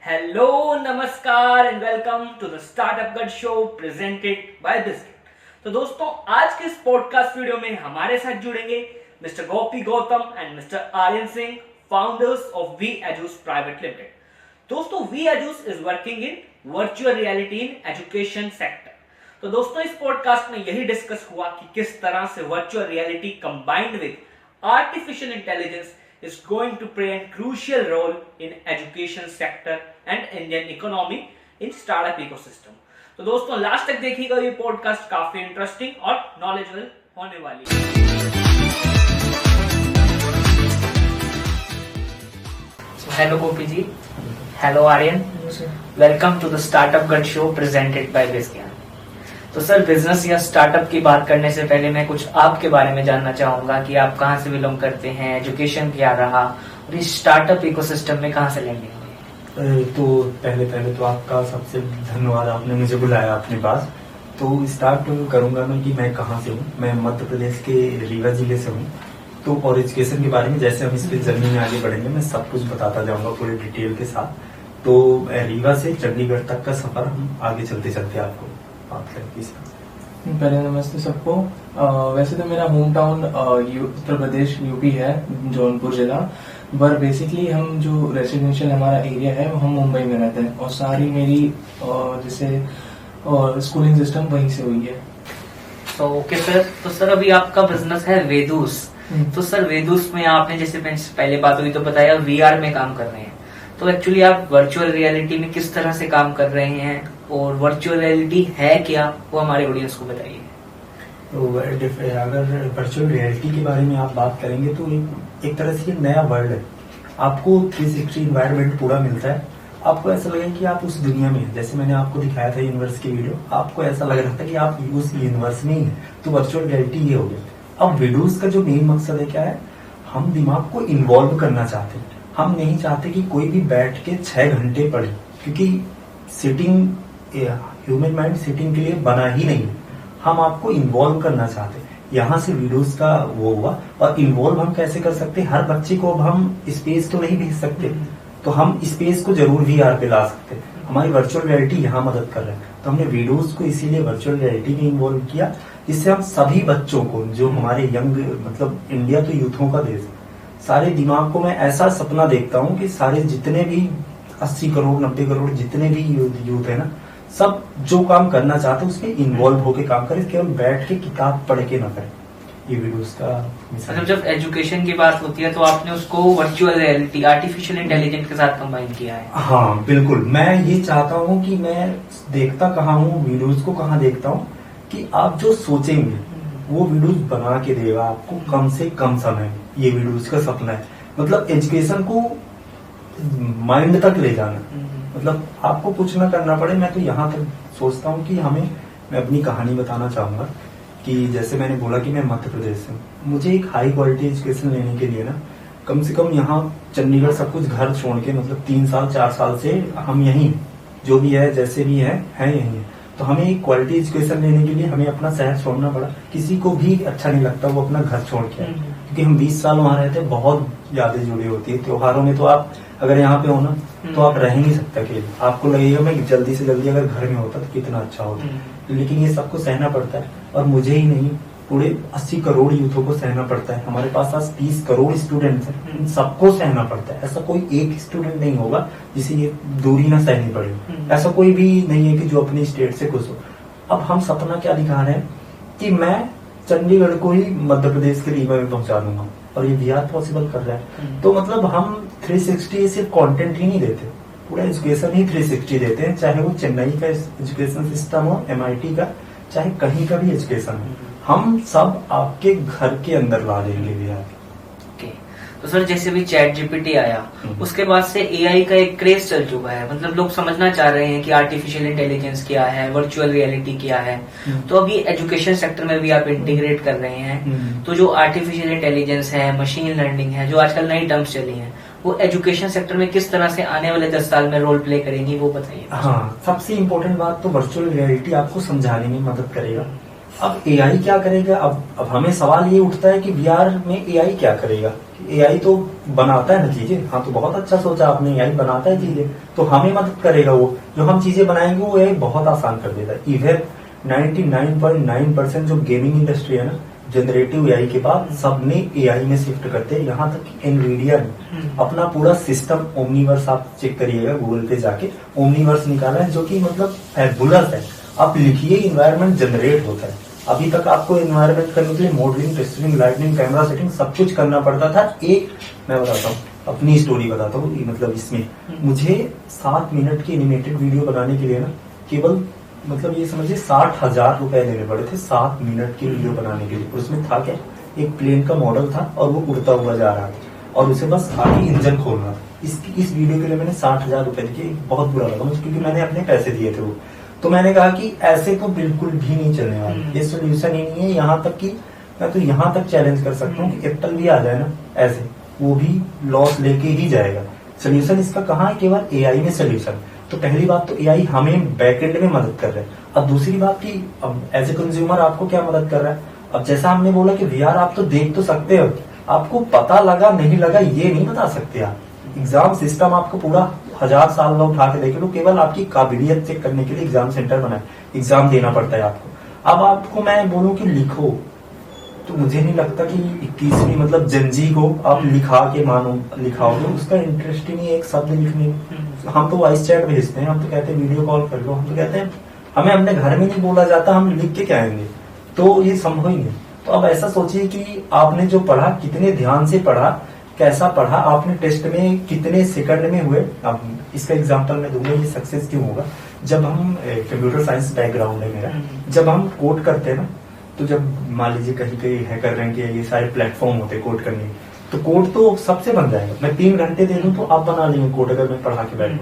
Hello नमस्कार and welcome to the startup good show presented by biscuit. तो दोस्तों, आज के इस पॉडकास्ट वीडियो में हमारे साथ जुड़ेंगे mister Gopi Gautam and mister Aryan Singh, founders of V Edus private limited. दोस्तों, V Edus is working in virtual reality in education sector. तो दोस्तों, इस पॉडकास्ट में यही डिस्कस हुआ कि किस तरह से virtual reality combined with artificial intelligence is going to play a crucial role in education sector and Indian economy in startup ecosystem। तो दोस्तों, लास्ट तक देखिएगा, ये पॉडकास्ट काफी इंटरेस्टिंग और नॉलेजेबल होने वाली है। Hello Gopi ji, hello Aryan, welcome to the startup good show presented by biscuit. तो सर, बिजनेस या स्टार्टअप की बात करने से पहले मैं कुछ आपके बारे में जानना चाहूंगा कि आप कहाँ से बिलोंग करते हैं, एजुकेशन क्या रहा और इस स्टार्टअप इकोसिस्टम में कहाँ से लैंड हुए। तो पहले तो आपका सबसे धन्यवाद, आपने मुझे बुलाया अपने पास। तो स्टार्ट करूंगा मैं कि मैं कहाँ से हूँ। मैं मध्य प्रदेश के रीवा जिले से हूँ। तो और एजुकेशन के बारे में जैसे हम इस पे जर्नी में आगे बढ़ेंगे, मैं सब कुछ बताता जाऊंगा पूरे डिटेल के साथ। तो रीवा से चंडीगढ़ तक का सफर हम आगे चलते चलते आपको बात करेंगे। पहले नमस्ते सबको। वैसे तो मेरा home town Uttar Pradesh UP है, जौनपुर जिला। पर बेसिकली हम जो रेसिडेंशियल हमारा एरिया है हम मुंबई में रहते हैं और सारी मेरी जैसे स्कूलिंग सिस्टम वहीं से हुई है। तो ओके सर, तो सर अभी आपका बिजनेस है वेदूस। तो सर, वेदूस में आपने जैसे पहले बात हुई तो बताया वीआर में काम कर रहे हैं। तो एक्चुअली आप वर्चुअल रियलिटी में किस तरह से काम कर रहे हैं और वर्चुअल रियलिटी है क्या, वो हमारे ऑडियंस को बताइए। तो अगर वर्चुअल रियलिटी के बारे में आप बात करेंगे तो एक तरह से नया वर्ल्ड है। आपको 360 इन्वायरमेंट पूरा मिलता है। आपको ऐसा लगेगा कि आप उस दुनिया में हैं। जैसे मैंने आपको दिखाया था यूनिवर्स की वीडियो, आपको ऐसा लग रहा था कि आप उस यूनिवर्स में ही हैं। तो वर्चुअल रियलिटी ये हो गया। अब वीडियोस का जो मेन मकसद है क्या है, हम दिमाग को इन्वॉल्व करना चाहते हैं। हम नहीं चाहते कि कोई भी बैठ के 6 घंटे पढ़े, क्योंकि सिटिंग ह्यूमन माइंड सिटिंग के लिए बना ही नहीं। हम आपको इन्वॉल्व करना चाहते हैं। यहाँ से वीडियोस का वो हुआ। और इन्वॉल्व हम कैसे कर सकते हैं, हर बच्चे को अब हम स्पेस तो नहीं भेज सकते, तो हम स्पेस को जरूर वीआर पे ला सकते हैं। हमारी वर्चुअल रियलिटी यहाँ मदद कर रहा है। तो हमने वीडियोस को इसीलिए वर्चुअल रियलिटी में इन्वॉल्व किया, जिससे हम सभी बच्चों को, जो हमारे यंग, मतलब इंडिया तो यूथों का देश है, सारे दिमाग को मैं ऐसा सपना देखता हूँ कि सारे जितने भी 80 करोड़ 90 करोड़ जितने भी यूथ है ना, सब जो काम करना चाहते हैं उसमें इन्वॉल्व होके काम करें, केवल बैठ के किताब पढ़ के ना करें। ये वीडियोस का मतलब जब एजुकेशन की बात होती है तो आपने उसको वर्चुअल रियलिटी, आर्टिफिशियल इंटेलिजेंस के साथ कंबाइन किया है। हाँ बिल्कुल। मैं ये चाहता हूँ कि मैं देखता कहाँ हूँ, वीडियोस को कहाँ देखता हूँ कि आप जो सोचेंगे वो वीडियोस बना के देगा आपको कम से कम समय में। ये वीडियोस का सपना है, मतलब एजुकेशन को माइंड तक ले जाना। मतलब आपको कुछ ना करना पड़े। मैं तो यहाँ तक सोचता हूँ कि मैं अपनी कहानी बताना चाहूंगा कि जैसे मैंने बोला कि मैं मध्य प्रदेश से हूँ। मुझे एक हाई क्वालिटी एजुकेशन लेने के लिए ना, कम से कम यहाँ चंडीगढ़ सब कुछ घर छोड़ के, मतलब 3 साल 4 साल से हम यहीं, जो भी है जैसे भी है यहीं है। तो हमें एक क्वालिटी एजुकेशन लेने के लिए हमें अपना शहर छोड़ना पड़ा। किसी को भी अच्छा नहीं लगता वो अपना घर छोड़ के, क्योंकि हम 20 साल वहां रहते हैं, बहुत यादें जुड़ी होती है। त्योहारों में तो आप अगर यहाँ पे हो ना तो आप रह नहीं सकते अकेले। आपको लगेगा मैं जल्दी से जल्दी अगर घर में होता तो कितना अच्छा होता। लेकिन ये सबको सहना पड़ता है, और मुझे ही नहीं, पूरे 80 करोड़ यूथों को सहना पड़ता है। हमारे पास आज 30 करोड़ स्टूडेंट्स हैं, इन सबको सहना पड़ता है। ऐसा कोई एक स्टूडेंट नहीं होगा जिसे ये दूरी ना सहनी पड़े। ऐसा कोई भी नहीं है कि जो अपने स्टेट से खुश हो। अब हम सपना क्या दिखा रहे हैं कि मैं चंडीगढ़ को ही मध्य प्रदेश के रीवा में पहुंचा दूंगा, और ये वीआर पॉसिबल कर रहा है। तो मतलब हम 360 सिर्फ कंटेंट ही नहीं देते, पूरा एजुकेशन ही 360 देते हैं। चाहे वो चेन्नई का एजुकेशन सिस्टम हो, MIT का, चाहे कहीं का भी एजुकेशन हो, हम सब आपके घर के अंदर ला देंगे वीआर। तो सर, जैसे भी चैट जीपीटी आया उसके बाद से एआई का एक क्रेज चल चुका है। मतलब लोग समझना चाह रहे हैं कि आर्टिफिशियल इंटेलिजेंस क्या है, वर्चुअल रियलिटी क्या है। तो अभी एजुकेशन सेक्टर में भी आप इंटीग्रेट कर रहे हैं। तो जो आर्टिफिशियल इंटेलिजेंस है, मशीन लर्निंग है, जो आजकल नई टर्म्स चली हैं, वो एजुकेशन सेक्टर में किस तरह से आने वाले 10 साल में रोल प्ले करेंगी, वो बताइए। हाँ, सबसे इम्पोर्टेंट बात तो वर्चुअल रियलिटी आपको समझाने में मदद करेगा। अब एआई क्या करेगा? अब हमें सवाल ये उठता है कि वीआर में एआई क्या करेगा? एआई तो बनाता है ना चीजें, हाँ तो बहुत अच्छा सोचा आपने, एआई बनाता है चीजें तो हमें मदद करेगा, वो जो हम चीजें बनाएंगे वो एआई बहुत आसान कर देता है। इवन 99.9% जो गेमिंग इंडस्ट्री है ना, जनरेटिव एआई के बाद सबने एआई में शिफ्ट करते हैं। यहाँ तक कि एनवीडिया ने अपना पूरा सिस्टम ओमनीवर्स, आप चेक करिएगा गूगल पे जाके, ओमनीवर्स निकाला है जो कि मतलब फैबुलस है। आप लिखिए इन्वायरमेंट जनरेट होता है। अभी तक आपको इन्वायरमेंट करने के लिए modelling, testing, lightning, camera setting सब कुछ करना पड़ता था। एक मैं बताता हूँ, अपनी स्टोरी बताता हूँ, मतलब इसमें मुझे 7 मिनट की एनिमेटेड वीडियो बनाने के लिए ना केवल मतलब ये समझिए 60,000 रुपए देने पड़े थे 7 मिनट की वीडियो बनाने के लिए। और उसमें था क्या, एक प्लेन का मॉडल था और वो उड़ता हुआ जा रहा था और उसे बस आगे इंजन खोलना था। इस वीडियो के लिए मैंने 60,000 रुपए दिए। बहुत बुरा लगा मुझे क्योंकि मैंने अपने पैसे दिए थे वो। तो मैंने कहा कि ऐसे तो बिल्कुल भी नहीं चलने वाला, ये सोल्यूशन ही नहीं है। यहाँ तक कि मैं तो यहाँ तक चैलेंज कर सकता हूँ कि एप्पल भी आ जाए ना ऐसे, वो भी लॉस लेके ही जाएगा। सोल्यूशन इसका कहाँ है, केवल एआई में सोल्यूशन। तो पहली बात तो एआई हमें बैकएंड में मदद कर रहा है। अब दूसरी बात की, अब एज ए कंज्यूमर आपको क्या मदद कर रहा है। अब जैसा हमने बोला कि वीआर आप तो देख तो सकते हो, आपको पता लगा नहीं लगा ये नहीं बता सकते आप। एग्जाम सिस्टम आपको पूरा 1000 साल में उठा के देखे लो, केवल आपकी काबिलियत चेक करने के लिए एग्जाम सेंटर बनाए, एग्जाम देना पड़ता है आपको। अब आपको मैं बोलूं कि लिखो, तो मुझे नहीं लगता कि 21वीं मतलब जनजी को आप लिखा के मानो लिखाओगे, उसका इंटरेस्ट ही नहीं है एक शब्द लिखने में। हम तो वॉइस चैट भेजते हैं, हम तो कहते हैं वीडियो कॉल कर लो, हम तो कहते हैं हमें अपने घर में नहीं बोला जाता, हम लिख के क्या आएंगे, तो ये संभव ही नहीं। तो अब ऐसा सोचिए कि आपने जो पढ़ा कितने ध्यान से पढ़ा, कैसा पढ़ा, आपने टेस्ट में कितने सेकंड में हुए। अब इसका एग्जांपल मैं दूंगा, ये सक्सेस क्यों होगा। जब हम कंप्यूटर साइंस बैकग्राउंड है मेरा, जब हम कोड करते हैं ना, तो जब मान लीजिए कहीं कहीं हैकर रैंक या ये सारे प्लेटफॉर्म होते हैं कोड करने, तो कोड तो सबसे बन जाएगा। मैं 3 घंटे दे दूं तो आप बना लेंगे कोड, अगर मैं पढ़ा के बैठूं।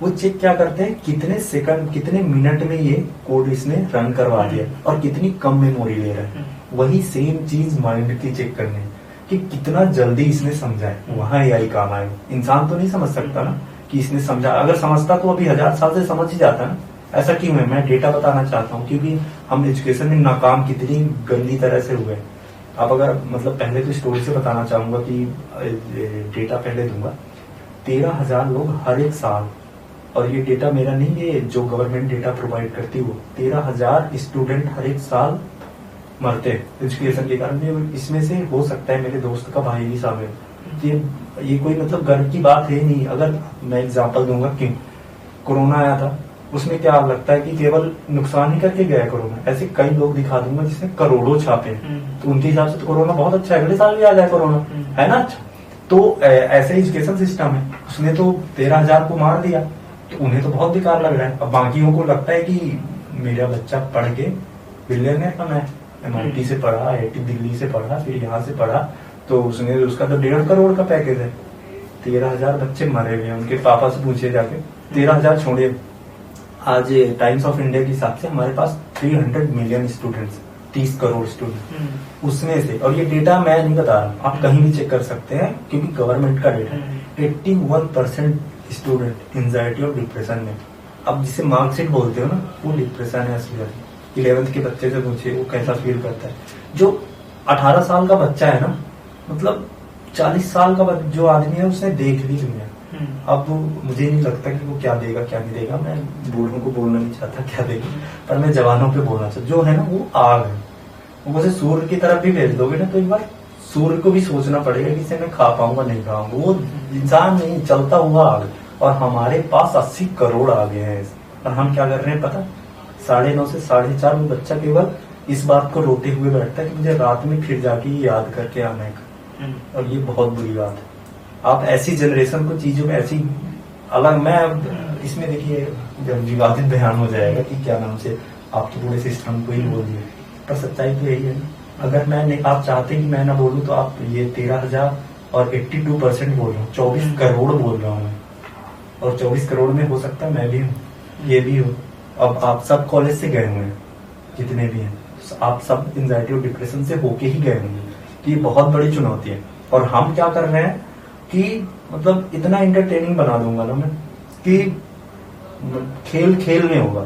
वो चेक क्या करते हैं, कितने सेकंड कितने मिनट में ये कोड इसने रन करवा दिया और कितनी कम मेमोरी ले रहा है। वही सेम चीज माइंड की चेक करने कि कितना जल्दी इसने समझा है, वहां एआई काम आएगा। इंसान तो नहीं समझ सकता ना कि इसने समझा, अगर समझता तो अभी 1000 साल से समझ ही जाता ना। ऐसा क्यों है, मैं डेटा बताना चाहता हूँ क्योंकि हम एजुकेशन में नाकाम कितनी गंदी तरह से हुए। अब अगर मतलब पहले तो स्टोरी से बताना चाहूंगा कि डेटा पहले दूंगा। 13,000 लोग हर एक साल, और ये डेटा मेरा नहीं, ये जो गवर्नमेंट डेटा प्रोवाइड करती है वो, 13,000 स्टूडेंट हर एक साल मरते हैं एजुकेशन के कारण। इसमें से हो सकता है मेरे दोस्त का भाई भी शामिल। ये कोई मतलब गर्व की बात है नहीं। अगर मैं एग्जांपल दूंगा कि कोरोना आया था, उसमें क्या लगता है कि केवल नुकसान ही करके गया कोरोना, ऐसे कई लोग दिखा दूंगा जिसने करोड़ों छापे। तो उनके हिसाब से तो कोरोना बहुत अच्छा है, अगले साल भी आ जाए कोरोना, है ना। तो ऐसे एजुकेशन सिस्टम है, उसने तो 13,000 को मार दिया, तो उन्हें तो बहुत बेकार लग रहा है। अब बाकियों को लगता है कि मेरा बच्चा पढ़ के बिलियनर बना है, MIT से पढ़ा, IIT दिल्ली से पढ़ा, फिर यहाँ से पढ़ा, तो उसने उसका तो 1.5 करोड़ का पैकेज है। 13,000 बच्चे मरे हुए हैं, उनके पापा से पूछे जाके। 13,000 छोड़िए, आज टाइम्स ऑफ इंडिया के हिसाब से हमारे पास 300 मिलियन स्टूडेंट्स, 30 करोड़ स्टूडेंट उसमें से। और ये डेटा मैं नहीं बता रहा, आप कहीं भी चेक कर सकते हैं क्योंकि गवर्नमेंट का डेटा है। 81% स्टूडेंट एंजाइटी और डिप्रेशन में। अब जिसे मार्कशीट बोलते हो ना, वो डिप्रेशन है असली। 11th के बच्चे से पूछे वो कैसा फील करता है। जो 18 साल का बच्चा है ना, मतलब 40 साल का जो आदमी है उसने देख ली दुनिया। अब मुझे नहीं लगता कि वो क्या देगा क्या नहीं देगा, मैं बूढ़ों को बोलना नहीं चाहता क्या देगा, पर मैं जवानों पे बोलना चाहता। जो है ना वो आग है, वो वैसे सूर्य की तरफ भी भेज दोगे ना तो एक बार सूर्य को भी सोचना पड़ेगा कि इसे मैं खा पाऊंगा नहीं खाऊंगा। वो इंसान नहीं, चलता हुआ आग। और हमारे पास 80 करोड़ आ गए हैं और हम क्या कर रहे हैं पता, 9:30 से 4:30 वो बच्चा केवल इस बात को रोते हुए बैठता है कि मुझे रात में फिर जाके याद करके आना है। और ये बहुत बुरी बात है। आप ऐसी जनरेशन को चीजों में ऐसी अलग, मैं इसमें देखिए जब विवादित बयान हो जाएगा कि क्या नाम से आप तो पूरे सिस्टम को ही बोल दिए, पर सच्चाई तो यही है ना। अगर मैं आप चाहते कि मैं ना बोलूं तो आप ये 13,000 और 82% बोल रहा हूँ, 24 करोड़ बोल रहा हूँ मैं। और 24 करोड़ में हो सकता है मैं भी हूँ, ये भी हूँ। अब आप सब कॉलेज से गए हुए हैं, जितने भी हैं, आप सब एंजाइटी और डिप्रेशन से होके ही गए होंगे। तो ये बहुत बड़ी चुनौती है। और हम क्या कर रहे हैं कि मतलब इतना इंटरटेनिंग बना दूंगा ना मैं कि खेल खेल में होगा।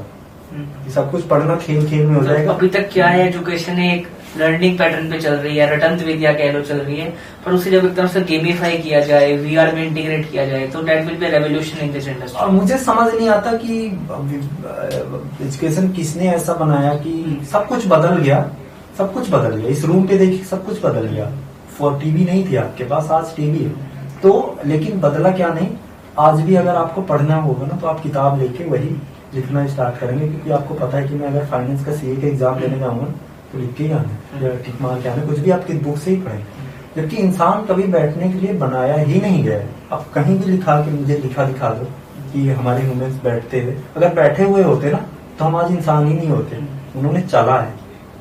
ये सब कुछ पढ़ना खेल खेल में हो जाएगा। अभी तक क्या है, एजुकेशन एक लर्निंग पैटर्न पे चल रही है, रटंत विद्या कह लो चल रही है, पर उसे जब एक तरह से गेमिफाई किया जाए, वीआर में इंटीग्रेट किया जाए तो that will be revolution in this industry. और मुझे समझ नहीं आता कि एजुकेशन किसने ऐसा बनाया कि सब कुछ बदल गया, सब कुछ बदल गया। इस रूम पे देखिए सब कुछ बदल गया। टीवी नहीं थी आपके पास, आज टीवी है। तो लेकिन बदला क्या नहीं, आज भी अगर आपको पढ़ना होगा ना तो आप किताब लेके वही लिखना स्टार्ट करेंगे, क्योंकि आपको पता है कि मैं अगर फाइनेंस का सीए का एग्जाम देने जाऊंगा तो लिख के ही आना या टिक मार के आना, कुछ भी आपकी बुक से ही पढ़ेंगे। जबकि इंसान कभी बैठने के लिए बनाया ही नहीं गया है। अब कहीं भी लिखा कि मुझे लिखा दिखा दो कि हमारे ह्यूमंस बैठते हुए, अगर बैठे हुए होते ना तो हम आज इंसान ही नहीं होते। उन्होंने चला है,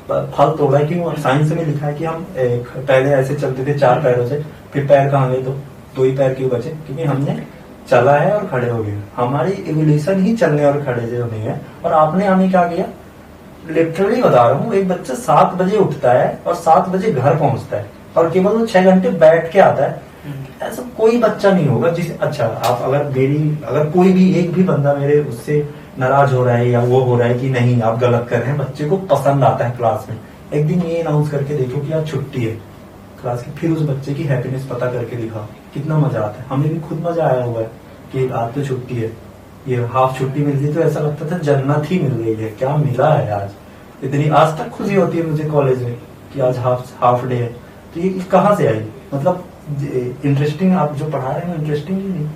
फल तोड़ा है। क्यों? साइंस में लिखा है कि हम पहले ऐसे चलते थे 4 पैरों से, फिर पैर कहाँ गए? 2 ही पैर क्यों बचे? क्योंकि हमने चला है और खड़े हो गए। हमारी एवोल्यूशन ही चलने और खड़े जो नहीं है। और आपने हमें क्या किया? लिटरली बता रहा हूँ, एक बच्चा 7 बजे उठता है और 7 बजे घर पहुंचता है और केवल वो 6 घंटे बैठ के आता है। ऐसा कोई बच्चा नहीं होगा जिसे, अच्छा आप अगर कोई भी एक भी बंदा मेरे उससे नाराज हो रहा है या वो हो रहा है कि नहीं आप गलत कर रहे हैं, बच्चे को पसंद आता है क्लास में, एक दिन ये अनाउंस करके देखो कि आज छुट्टी है क्लास की, फिर उस बच्चे की हैप्पीनेस पता करके दिखाओ, कितना मजा आता है। हमें भी खुद मजा आया हुआ है कि आज तो छुट्टी है, ये हाफ छुट्टी मिलती तो ऐसा लगता था जन्नत ही मिल गई है, क्या मिला है आज। इतनी आज तक खुशी होती है मुझे कॉलेज में कि आज हाफ डे है। तो ये कहाँ से आई? मतलब इंटरेस्टिंग आप जो पढ़ा रहे हैं इंटरेस्टिंग ही नहीं।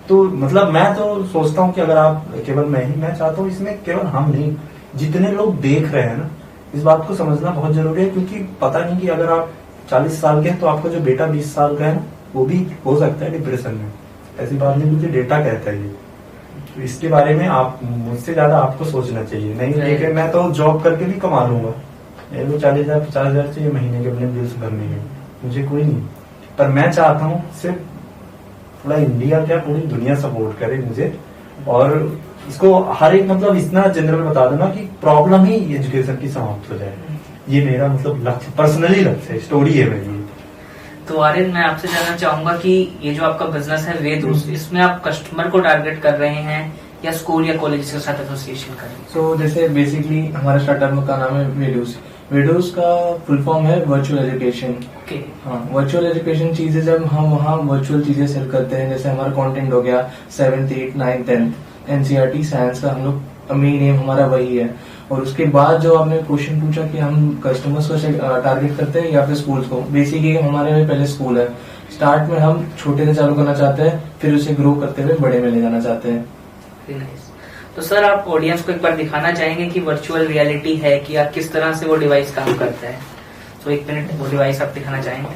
तो मतलब मैं तो सोचता हूँ कि अगर आप केवल मैं चाहता हूँ इसमें केवल हम नहीं, जितने लोग देख रहे हैं ना, इस बात को समझना बहुत जरूरी है। क्योंकि पता नहीं कि अगर आप 40 साल के हैं तो आपका जो बेटा 20 साल का है ना, वो भी हो सकता है डिप्रेशन में। ऐसी बात नहीं, मुझे डेटा कहता है ये। तो इसके बारे में आप मुझसे ज्यादा आपको सोचना चाहिए। नहीं लेकिन मैं तो जॉब करके भी कमा लूंगा, मेरे को 40,000 50,000 चाहिए महीने के अपने बिल्स भरने के, मुझे कोई नहीं। पर मैं चाहता हूँ सिर्फ थोड़ा इंडिया क्या पूरी दुनिया सपोर्ट करे मुझे, और इसको हर एक मतलब इतना जनरल बता देना कि प्रॉब्लम ही एजुकेशन की समाप्त हो जाए। ये मेरा मतलब लक्ष्य, पर्सनली लक्ष्य है, स्टोरी है मेरी। तो आर्यन, मैं आपसे जानना चाहूंगा कि ये जो आपका बिजनेस है वेदूस, इसमें आप कस्टमर को टारगेट कर रहे हैं या स्कूल या कॉलेज के साथ एसोसिएशन कर रहे हैं? सो जैसे बेसिकली हमारा स्टार्टअप का नाम है वेडूस। वेडूस का फुल फॉर्म है वर्चुअल एजुकेशन। हाँ, वर्चुअल एजुकेशन चीजें जब हम वहाँ वर्चुअल चीजें सेल करते हैं, जैसे हमारा कंटेंट हो गया 7th 8th 9th 10th NCERT science का, हम लोग मेन एम हमारा वही है। और उसके बाद जो आपने क्वेश्चन पूछा कि हम कस्टमर्स को टारगेट करते हैं या फिर स्कूल्स को, बेसिकली हमारे में पहले स्कूल है। स्टार्ट में हम छोटे से चालू करना चाहते हैं, फिर उसे ग्रो करते हुए बड़े में ले जाना चाहते हैं। तो सर आप ऑडियंस को एक बार दिखाना चाहेंगे कि वर्चुअल रियलिटी है कि या किस तरह से वो डिवाइस काम करता है? तो 1 मिनट वो डिवाइस आप दिखाना चाहेंगे?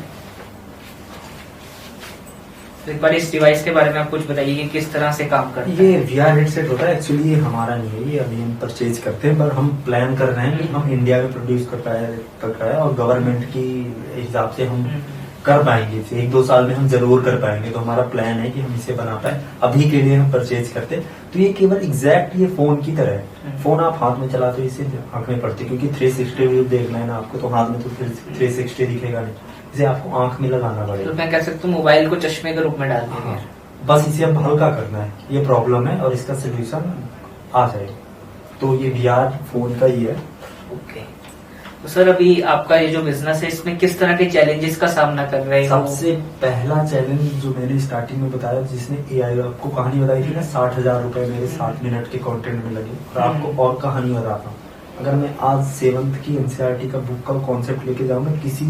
तो एक बार इस डिवाइस के बारे में आप कुछ बताइए कि किस तरह से काम करता है। ये VR हेडसेट होता है, एक्चुअली ये हमारा नहीं है, ये अभी हम परचेज करते हैं, पर हम प्लान कर रहे हैं कि हम इंडिया में प्रोड्यूस कर पाए और गवर्नमेंट की हिसाब से हम कर पाएंगे। 1-2 साल में हम जरूर कर पाएंगे, तो हमारा प्लान है कि हम इसे बना पाए। अभी के लिए हम परचेज करते हैं। तो ये केवल एग्जैक्ट ये फोन की तरह है। फोन आप हाथ में चलाते हो, इसे आंख में पड़ती है, क्योंकि 360 व्यू देखना है ना आपको, तो हाथ में तो 360 दिखेगा नहीं, इसे आपको आंख में लगाना पड़ेगा। तो मैं कह सकता हूँ मोबाइल को चश्मे के रूप में डाल देंगे। हाँ, बस इसे अब हल्का करना है, ये प्रॉब्लम है और इसका सोल्यूशन आ जाएगा। तो ये VR फोन का ही है। ओके, तो सर अभी आपका ये जो बिजनेस है इसमें किस तरह के चैलेंजेस का सामना कर रहे हैं? सबसे पहला चैलेंज जो मैंने स्टार्टिंग में बताया, जिसने AI आपको कहानी बताई थी ना, 60,000 रुपए मेरे 7 मिनट के कंटेंट में लगे। और आपको और कहानी बताता हूँ, अगर मैं आज 7th की NCERT का बुक का कॉन्सेप्ट लेके जाऊँ मैं किसी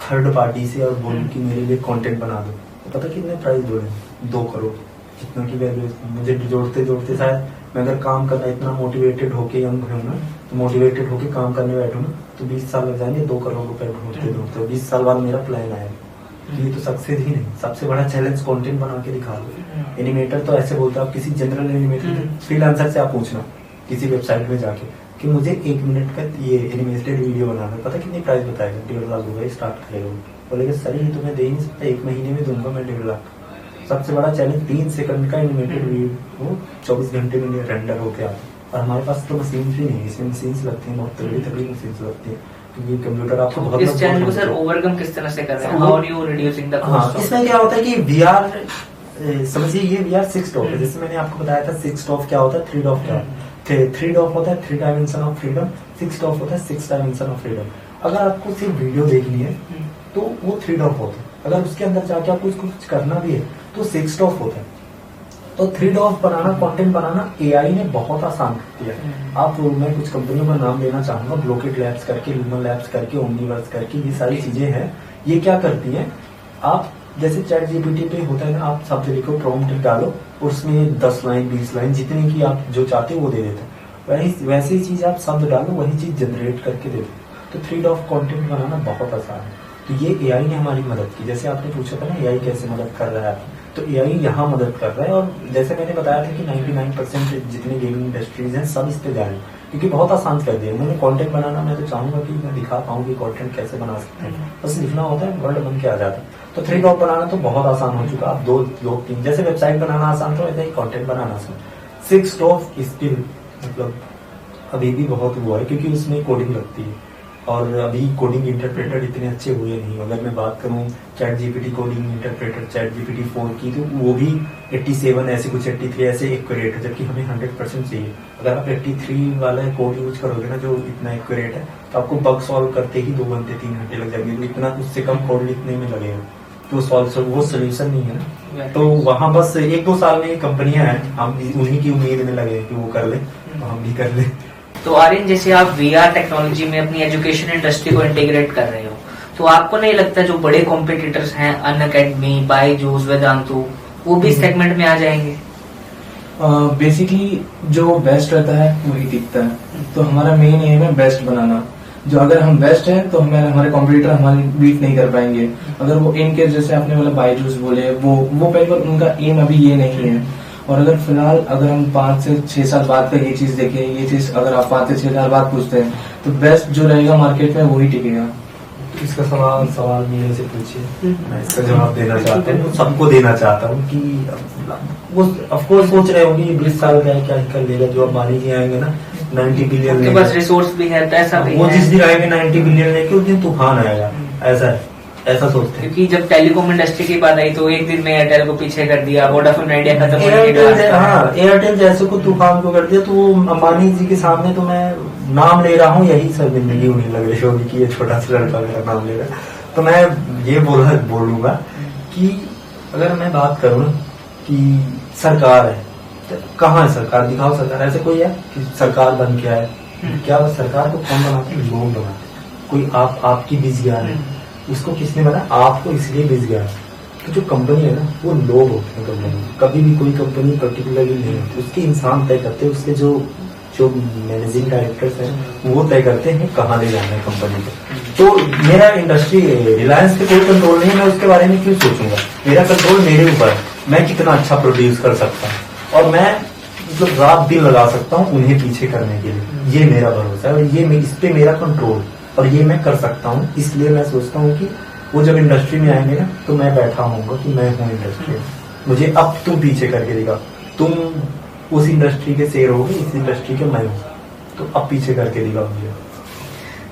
थर्ड पार्टी से और बोलूँ कि मेरे लिए कंटेंट बना दो, तो पता कितने प्राइस जोड़े? 2 करोड़ जितना की वैल्यू। मुझे जोड़ते जोड़ते शायद मैं अगर काम करना इतना मोटिवेटेड होके यंग हूँ ना, तो मोटिवेटेड होके काम करने बैठूँ ना तो 20 साल लग जाएंगे 2 करोड़ रुपए ढूंढते ढूंढते। 20 साल बाद मेरा प्लान आएगा। ये तो सक्सेस ही नहीं, सबसे बड़ा चैलेंज कंटेंट बना के दिखा दो। एनिमेटर तो ऐसे बोलते हैं, आप किसी जनरल एनिमेटर फ्रीलांसर से आप पूछना किसी वेबसाइट में जाके कि मुझे 1 मिनट का ये एनिमेटेड वीडियो बनाना है, पता कितनी प्राइस बताएगा? 1.5 लाख रुपए स्टार्ट करेगा। बोलेगा सर ये तुम्हें दे ही नहीं सकता, 1 महीने में दूंगा मैं 1.5 लाख। सबसे बड़ा चैलेंज 3 सेकंड का एनिमेटेड वीडियो 24 घंटे में रेंडर होके आता है। और हमारे पास तो मशीन भी नहीं है, इसमें मशीन्स लगती हैं, बहुत तगड़ी मशीन्स लगती है, क्योंकि कंप्यूटर आपको बहुत। इस चैलेंज को सर ओवरकम किस तरह से कर रहे हैं? How are you reducing the cost? इसमें क्या होता है कि VR समझिए, ये VR 6 टॉप है। जैसे मैंने आपको बताया था 6 टॉप क्या होता है, 3 टॉप क्या होता है। 3 डॉफ होता है 3 डायमेंशन ऑफ फ्रीडम, 6 डॉफ होता है 6 डायमेंशन ऑफ फ्रीडम। अगर आपको सिर्फ वीडियो देखनी है तो वो 3 डॉफ होता है, अगर उसके अंदर जाके आपको कुछ करना भी है तो 6 डॉफ होता है। तो 3 डॉफ बनाना, कंटेंट बनाना एआई ने बहुत आसान कर दिया है। आप मैं कुछ कंपनियों का नाम लेना चाहूंगा, ब्लॉकेट लैब्स करके, लूमन लैब्स करके, ओमनीवर्स करके, ये सारी चीजें हैं। ये क्या करती हैं, आप जैसे चैट जीपीटी पे होता है ना, आप शब्द लिखो, प्रॉम्प्ट डालो, उसमें 10 लाइन 20 लाइन जितने की आप जो चाहते हो वो दे देते हैं। वैसे ही चीज आप शब्द डालो, वही चीज जनरेट करके दे दो। तो 3 डॉफ कंटेंट बनाना बहुत आसान है। तो ये एआई ने हमारी मदद की। जैसे आपने पूछा था ना एआई कैसे मदद कर रहा है, तो एआई यहाँ मदद कर रहा है। और जैसे मैंने बताया था कि 99% जितने गेमिंग इंडस्ट्रीज हैं सब इस पे जा रहे हैं, क्योंकि बहुत आसान कर दिया उन्होंने कंटेंट बनाना। मैं तो चाहूंगा कि मैं दिखा पाऊँ कि कंटेंट कैसे बना सकते हैं, बस लिखना होता है, वर्ड बन के आ जाता है। तो 3 डॉट बनाना तो बहुत आसान हो चुका। आप 2 लोग 3 जैसे वेबसाइट बनाना आसान था, वैसे ही कंटेंट बनाना आसान। 6 डॉट स्टिल मतलब अभी भी बहुत हुआ है, क्योंकि उसमें कोडिंग लगती है और अभी कोडिंग इंटरप्रेटर इतने अच्छे हुए नहीं। अगर मैं बात करूं chat GPT coding interpreter chat GPT 4 की, तो वो भी 87 ऐसे कुछ 83 ऐसे एक्यूरेट है, जबकि हमें 100% चाहिए। अगर आप 83 वाला कोड यूज करोगे ना जो इतना एक्यूरेट है, तो आपको बग सॉल्व करते ही 2 घंटे 3 घंटे लग जाएंगे। इतना उससे कम कोड लिखने में लगेगा, तो वो सोल्यूशन नहीं है ना। तो वहाँ बस 1-2 साल में कंपनियां हैं, हम उन्हीं की उम्मीद में लगे कि वो कर ले, तो हम भी कर ले। तो आर्यन, जैसे आप वीआर टेक्नोलॉजी में अपनी एजुकेशन इंडस्ट्री को इंटीग्रेट कर रहे हो, तो आपको नहीं लगता जो बड़े कॉम्पिटिटर्स हैं अनअकैडमी, बायजूस, वेदांतु, वो भी सेगमेंट में आ जाएंगे? बेसिकली जो बेस्ट रहता है वही टिकता है। तो हमारा मेन एम है बेस्ट बनाना। जो अगर हम बेस्ट है तो हमारे कॉम्पिटिटर हमारी बीट नहीं कर पाएंगे। अगर वो इन केस जैसे आपने बोला बायजूस बोले, वो पहले उनका एम अभी ये नहीं है। और अगर फिलहाल अगर हम 5 से 6 साल बाद का ये चीज देखें, ये चीज अगर आप 5 से 6 साल बाद पूछते हैं, तो बेस्ट जो रहेगा मार्केट में वही टिकेगा। इसका सवाल मेरे से पूछिए, मैं इसका जवाब देना चाहता हूँ, सबको देना चाहता हूँ कि वो ऑफकोर्स सोच रहे होंगे 20 साल का है क्या कर लेगा। जो अंबानी जी आएंगे ना 90 बिलियन, उनके पास रिसोर्स भी है, पैसा भी है, वो जिस दिन आएंगे 90 बिलियन लेके उस दिन तूफान आएगा, ऐसा सोचते हैं। क्योंकि जब टेलीकॉम इंडस्ट्री की बात आई तो एक दिन में एयरटेल को पीछे कर दिया, वोडाफोन आइडिया खत्म हो गया, एयरटेल जैसे को तूफान को कर दिया। तो अंबानी जी के सामने तो मैं नाम ले रहा हूँ, यही शर्मिंदगी होने लग रही होगी कि ये छोटा सा लड़का मेरा नाम ले रहा है। तो मैं ये बोलूंगा कि अगर मैं बात करूँ कि सरकार है, तो कहाँ है सरकार, दिखाओ सरकार। ऐसे कोई है कि सरकार बन के आए? क्या सरकार को कौन बनाते हैं? लोग बनाते। कोई आपकी बीज गया है, उसको किसने बनाया? आपको इसलिए बीज गया है। तो जो कंपनी है ना वो लोग होते हैं कंपनी। कभी भी कोई कंपनी पर्टिकुलरली नहीं होती, उसके इंसान तय करते हैं, उसके जो मैनेजिंग डायरेक्टर्स हैं वो तय करते हैं कहाँ ले जाना है कंपनी को। तो मेरा इंडस्ट्री रिलायंस पे कोई कंट्रोल नहीं है, मैं उसके बारे में क्यों सोचूंगा? मेरा कंट्रोल मेरे ऊपर है, मैं कितना अच्छा प्रोड्यूस कर सकता हूँ और मैं मतलब रात दिन लगा सकता हूँ उन्हें पीछे करने के लिए। ये मेरा भरोसा है और ये इस पे मेरा कंट्रोल, और ये मैं कर सकता हूँ। इसलिए मैं सोचता हूँ कि वो जब इंडस्ट्री में आएंगे ना तो मैं बैठा होऊंगा कि मैं हूँ इंडस्ट्री में, मुझे अब तुम पीछे करके दिखा। तुम उस इंडस्ट्री के शेर होगे, इस इंडस्ट्री के मैं हूँ, तो अब पीछे करके दिखा मुझे।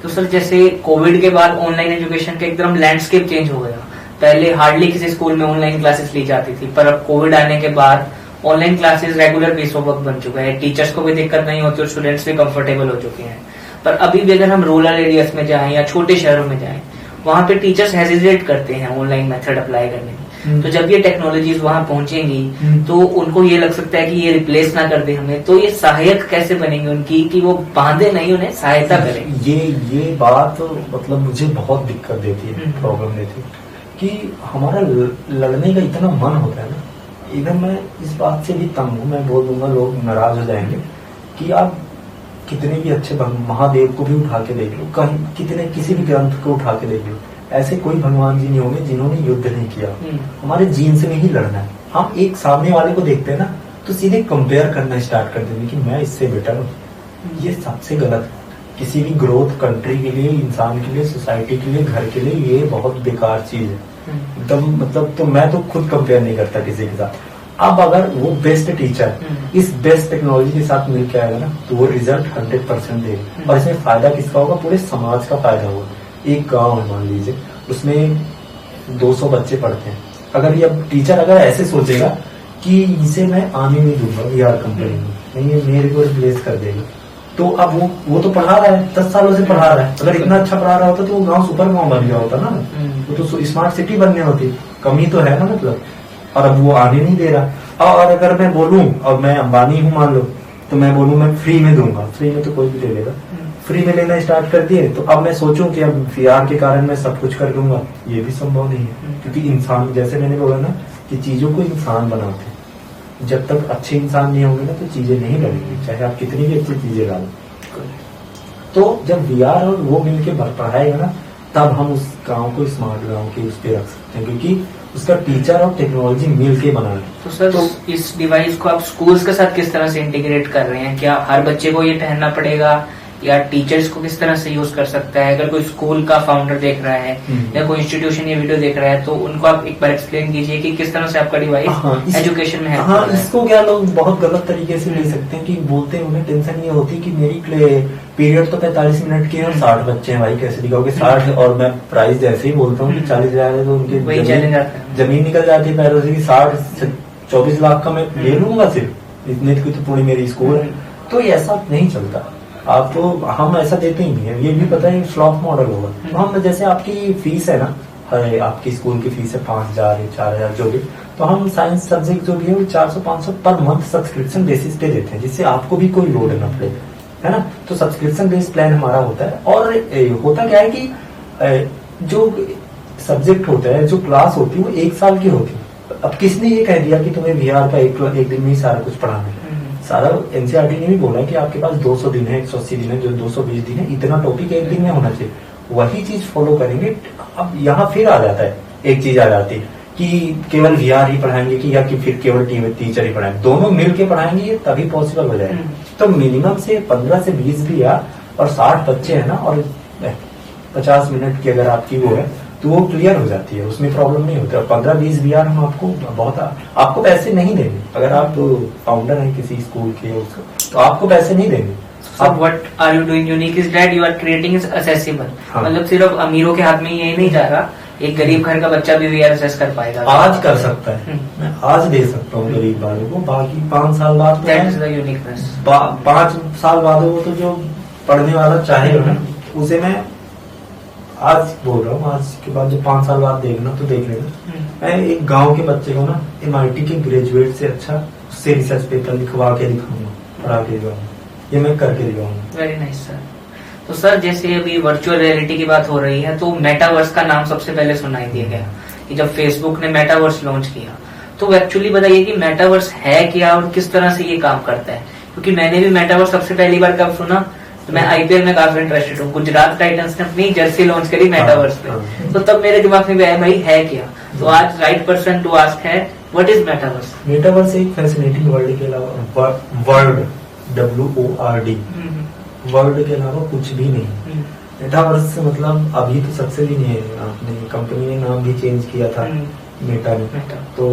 तो सर जैसे कोविड के बाद ऑनलाइन एजुकेशन का एकदम लैंडस्केप चेंज हो गया। पहले हार्डली किसी स्कूल में ऑनलाइन क्लासेस ली जाती थी, पर अब कोविड आने के बाद online classes regular base of work बन चुका है। टीचर्स को भी दिक्कत नहीं होती और स्टूडेंट्स भी कंफर्टेबल हो चुके हैं। पर अभी भी अगर हम रूरल एरियाज में जाएं या छोटे शहरों में जाएं, वहां पे टीचर्स हेजिटेट करते हैं ऑनलाइन मेथड अप्लाई करने में। तो जब ये टेक्नोलॉजीज वहां पहुंचेंगी तो उनको ये लग सकता है कि ये रिप्लेस ना कर दे हमें, तो ये सहायक कैसे बनेंगे उनकी कि वो बांधे नहीं, उन्हें सहायता करें। ये बात मतलब मुझे बहुत दिक्कत देती है, प्रॉब्लम देती है कि हमारा लड़ने का इतना मन होता है ना। इधर मैं इस बात से भी तंग हूँ, मैं बोल दूंगा लोग नाराज हो जाएंगे कि आप कितने भी अच्छे महादेव को भी उठा के देख लो, कहीं कितने किसी भी ग्रंथ को उठा के देख लो, ऐसे कोई भगवान जी नहीं होंगे जिन्होंने युद्ध नहीं किया। हमारे जीन से नहीं लड़ना है। हम एक सामने वाले को देखते हैं ना तो सीधे कंपेयर करना स्टार्ट कर देंगे कि मैं इससे बेटर हूँ। ये सबसे गलत है। किसी भी ग्रोथ कंट्री के लिए, इंसान के लिए, सोसाइटी के लिए, घर के लिए ये बहुत बेकार चीज है एकदम। मतलब तो मैं तो खुद कंपेयर नहीं करता किसी के साथ। अब अगर वो बेस्ट टीचर इस बेस्ट टेक्नोलॉजी के साथ मिलकर आएगा ना तो वो रिजल्ट 100% देगा। और इसमें फायदा किसका होगा? पूरे समाज का फायदा होगा। एक गांव है मान लीजिए, उसमें 200 बच्चे पढ़ते हैं। अगर ये टीचर अगर ऐसे सोचेगा कि इसे मैं आने नहीं दूंगा VR कंपनी में, नहीं ये मेरे को रिप्लेस कर देगा। तो अब वो तो पढ़ा रहा है, 10 सालों से पढ़ा रहा है। अगर इतना अच्छा पढ़ा रहा होता तो वो गांव सुपर गांव बन गया होता ना, वो तो स्मार्ट सिटी बनने होती। कमी तो है ना मतलब, और अब वो आने नहीं दे रहा। और अगर मैं बोलूं, और मैं अंबानी हूं मान लो, तो मैं बोलूं मैं फ्री में दूंगा, फ्री में तो कोई भी ले लेगा। फ्री में लेना स्टार्ट कर दिए तो अब मैं सोचूं कि अब VR के कारण मैं सब कुछ कर दूंगा, ये भी संभव नहीं है। क्योंकि इंसान, जैसे मैंने बोला ना कि चीजों को इंसान बनाते हैं, जब तक अच्छे इंसान नहीं होंगे ना तो चीजें नहीं लगेंगी, चाहे आप कितनी भी अच्छी चीजें डालो। तो जब VR और वो मिलके पढ़ाएगा ना, तब हम उस गांव को स्मार्ट गांव के उस पे रख सकते हैं, क्योंकि उसका टीचर और टेक्नोलॉजी मिल के बना है। तो सर इस डिवाइस को आप स्कूल्स के साथ किस तरह से इंटीग्रेट कर रहे हैं? क्या हर बच्चे को ये पहनना पड़ेगा या टीचर्स को किस तरह से यूज कर सकता है? अगर कोई स्कूल का फाउंडर देख रहा है या कोई इंस्टीट्यूशन ये वीडियो देख रहा है तो उनको आप एक बार एक्सप्लेन कीजिए कि किस तरह से आपका डिवाइस एजुकेशन में हेल्प कर रहा है। इसको क्या लोग बहुत गलत तरीके से ले सकते हैं कि बोलते हैं, उन्हें टेंशन ये होती कि मेरी पीरियड तो 45 मिनट की है और 60 बच्चे हैं, भाई कैसे दिखाओगे 60? और मैं प्राइस जैसे ही बोलता हूँ कि 40,000 है तो उनके जमीन निकल जाती है पैरों से कि 60-24 लाख का मैं ले लूंगा सिर्फ, इतने की तो पूरी मेरी स्कूल है। तो ऐसा नहीं चलता। आप तो हम ऐसा देते ही नहीं है, ये भी पता है फ्लॉप मॉडल होगा। तो हम जैसे आपकी फीस है ना, आपकी स्कूल की फीस है 5,000 या 4,000 जो भी, तो हम साइंस सब्जेक्ट जो भी है वो 400-500 पर मंथ सब्सक्रिप्शन बेसिस पे देते हैं, जिससे आपको भी कोई लोड न पड़े, है ना। तो सब्सक्रिप्शन बेस्ड प्लान हमारा होता है। और होता क्या है कि जो सब्जेक्ट होता है, जो क्लास होती है वो 1 साल की होती है। अब किसने ये कह दिया कि तुम्हें VR का एक दिन में ही सारा कुछ पढ़ाना है? सारा NCERT ने भी बोला है कि आपके पास 200 दिन है, 180 दिन है, जो 220 दिन है, इतना टॉपिक एक दिन में होना चाहिए। वही चीज फॉलो करेंगे। अब यहाँ फिर आ जाता है, एक चीज आ जाती है कि केवल VR ही पढ़ाएंगे कि या कि फिर केवल टीचर ही पढ़ाएंगे, दोनों मिल के पढ़ाएंगे, ये तभी पॉसिबल हो जाएगा। तो मिनिमम से 15 से 20 VR और 60 बच्चे है ना, और 50 मिनट की अगर आपकी वो है तो वो क्लियर हो जाती है, उसमें प्रॉब्लम नहीं होता। 15-20 VR हम आपको पैसे नहीं देंगे। अगर आप फाउंडर हैं किसी स्कूल के तो आपको पैसे नहीं देंगे। अब what are you doing unique is that you are creating is accessible. मतलब सिर्फ अमीरों के हाथ में ये नहीं जा रहा, एक गरीब घर का बच्चा भी VR असेस कर पाएगा, आज कर सकता है। मैं आज दे सकता हूँ गरीब वालों को, बाकी 5 साल बाद 5 साल बाद वो तो जो पढ़ने वाला चाहेगा ना, उसे मैं आज बोल रहा हूँ, आज के बाद जो 5 साल बाद देखना तो देख लेना। मैं एक गांव के बच्चे को ना MIT के ग्रेजुएट से अच्छा उससे रिसर्च पेपर लिखवा के दिखाऊंगा, पढ़ा के दिखाऊंगा, ये मैं करके दिखाऊंगा। Very nice sir. तो सर जैसे अभी वर्चुअल रियलिटी की बात हो रही है, तो मेटावर्स का नाम सबसे पहले सुनाई दिया गया कि जब फेसबुक ने मेटावर्स लॉन्च किया, तो एक्चुअली बताइए कि मेटावर्स है क्या और किस तरह से ये काम करता है? क्योंकि मैंने भी मेटावर्स सबसे पहली बार कब सुना, तो मैं IPL में काफी इंटरेस्टेड हूँ। गुजरात टाइटंस ने अपनी जर्सी लॉन्च करी मेटावर्स पे, तो तब मेरे दिमाग में भी आया भाई है क्या। तो आज राइट पर्सन टू आस्क है व्हाट इज मेटावर्स? मेटावर्स एक फैसिनेटिंग वर्ल्ड के अलावा वर्ल्ड WORD वर्ल्ड के अलावा कुछ भी नहीं। मेटावर्स मतलब अभी तो सक्सेस ही नहीं है। आपने कंपनी ने नाम भी चेंज किया था मेटा ने, तो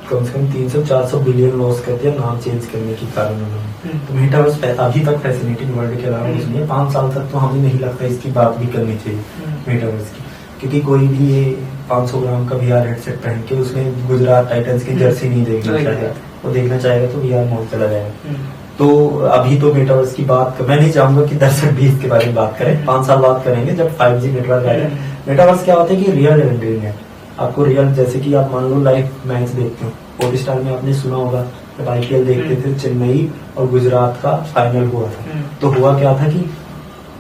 कम से कम 300-400 बिलियन लॉस करते हैं नाम चेंज करने के कारण उन्होंने। तो मेटावर्स अभी तक फैसिनेटिंग वर्ल्ड के अलावा कुछ नहीं है। 5 साल तक तो हमें नहीं लगता इसकी बात भी करनी चाहिए मेटावर्स की, क्योंकि कोई भी ये 500 ग्राम का VR हेडसेट पहन के उसमें गुजरात टाइटंस की जर्सी नहीं देखना चाहेगा। वो देखना चाहेगा तो VR मॉल चला जाएगा। तो अभी तो मेटावर्स की बात मैं नहीं चाहूंगा कि दर्शक भी इसके बारे में बात करें, 5 साल बाद करेंगे जब 5G नेटवर्क आएगा। मेटावर्स क्या होता है कि रियल इंटरनेट, आपको रियल, जैसे कि आप मान लो लाइव मैच देखते हो, हॉटस्टार में आपने सुना होगा जब IPL देखते थे, चेन्नई और गुजरात का फाइनल हुआ था, तो हुआ क्या था कि